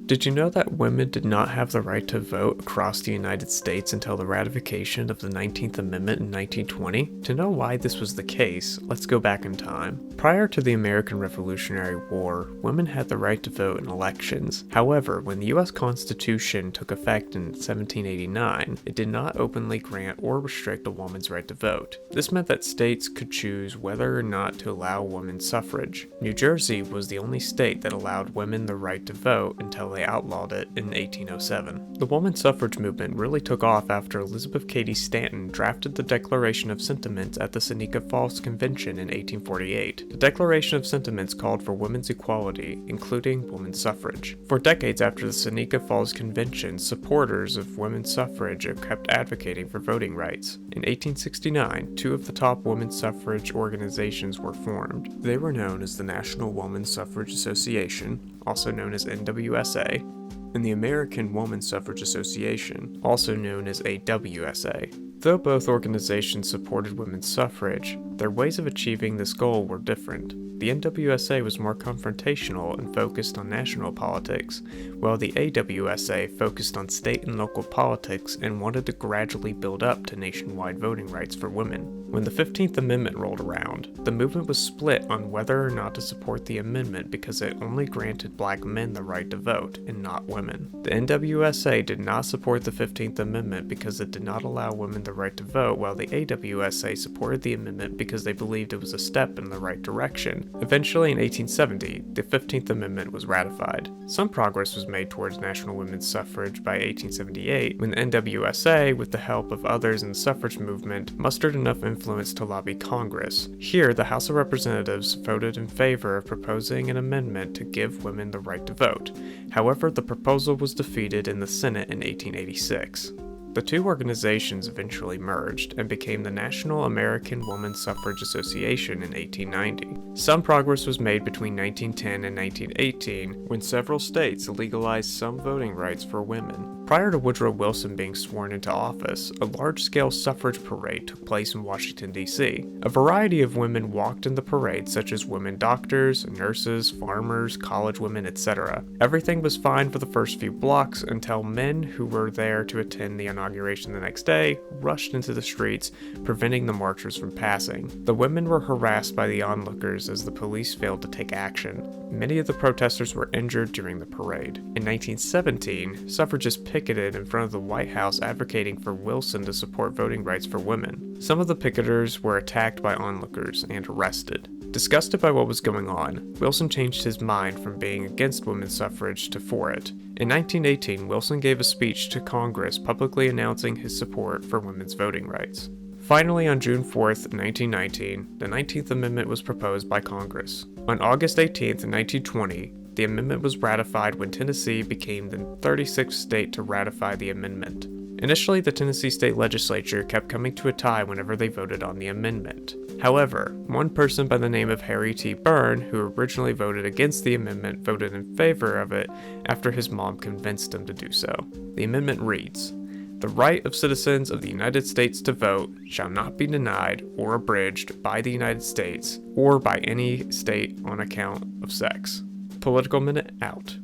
Did you know that women did not have the right to vote across the United States until the ratification of the 19th Amendment in 1920? To know why this was the case, let's go back in time. Prior to the American Revolutionary War, women had the right to vote in elections. However, when the U.S. Constitution took effect in 1789, it did not openly grant or restrict a woman's right to vote. This meant that states could choose whether or not to allow women's suffrage. New Jersey was the only state that allowed women the right to vote until they outlawed it in 1807. The women's suffrage movement really took off after Elizabeth Cady Stanton drafted the Declaration of Sentiments at the Seneca Falls Convention in 1848. The Declaration of Sentiments called for women's equality, including women's suffrage. For decades after the Seneca Falls Convention, supporters of women's suffrage kept advocating for voting rights. In 1869, two of the top women's suffrage organizations were formed. They were known as the National Women's Suffrage Association, also known as NWSA, and the American Women's Suffrage Association, also known as AWSA. Though both organizations supported women's suffrage, their ways of achieving this goal were different. The NWSA was more confrontational and focused on national politics, while the AWSA focused on state and local politics and wanted to gradually build up to nationwide voting rights for women. When the 15th Amendment rolled around, the movement was split on whether or not to support the amendment because it only granted black men the right to vote and not women. The NWSA did not support the 15th Amendment because it did not allow women the right to vote, while the AWSA supported the amendment because they believed it was a step in the right direction. Eventually, in 1870, the 15th Amendment was ratified. Some progress was made towards national women's suffrage by 1878, when the NWSA, with the help of others in the suffrage movement, mustered enough influence to lobby Congress. Here, the House of Representatives voted in favor of proposing an amendment to give women the right to vote. However, the proposal was defeated in the Senate in 1886. The two organizations eventually merged and became the National American Women's Suffrage Association in 1890. Some progress was made between 1910 and 1918 when several states legalized some voting rights for women. Prior to Woodrow Wilson being sworn into office, a large-scale suffrage parade took place in Washington, D.C. A variety of women walked in the parade, such as women doctors, nurses, farmers, college women, etc. Everything was fine for the first few blocks until men who were there to attend the inauguration the next day rushed into the streets, preventing the marchers from passing. The women were harassed by the onlookers as the police failed to take action. Many of the protesters were injured during the parade. In 1917, suffragists picketed in front of the White House advocating for Wilson to support voting rights for women. Some of the picketers were attacked by onlookers and arrested. Disgusted by what was going on, Wilson changed his mind from being against women's suffrage to for it. In 1918, Wilson gave a speech to Congress publicly announcing his support for women's voting rights. Finally, on June 4, 1919, the 19th Amendment was proposed by Congress. On August 18, 1920, the amendment was ratified when Tennessee became the 36th state to ratify the amendment. Initially, the Tennessee state legislature kept coming to a tie whenever they voted on the amendment. However, one person by the name of Harry T. Byrne, who originally voted against the amendment, voted in favor of it after his mom convinced him to do so. The amendment reads, "The right of citizens of the United States to vote shall not be denied or abridged by the United States or by any state on account of sex." Political Minute out.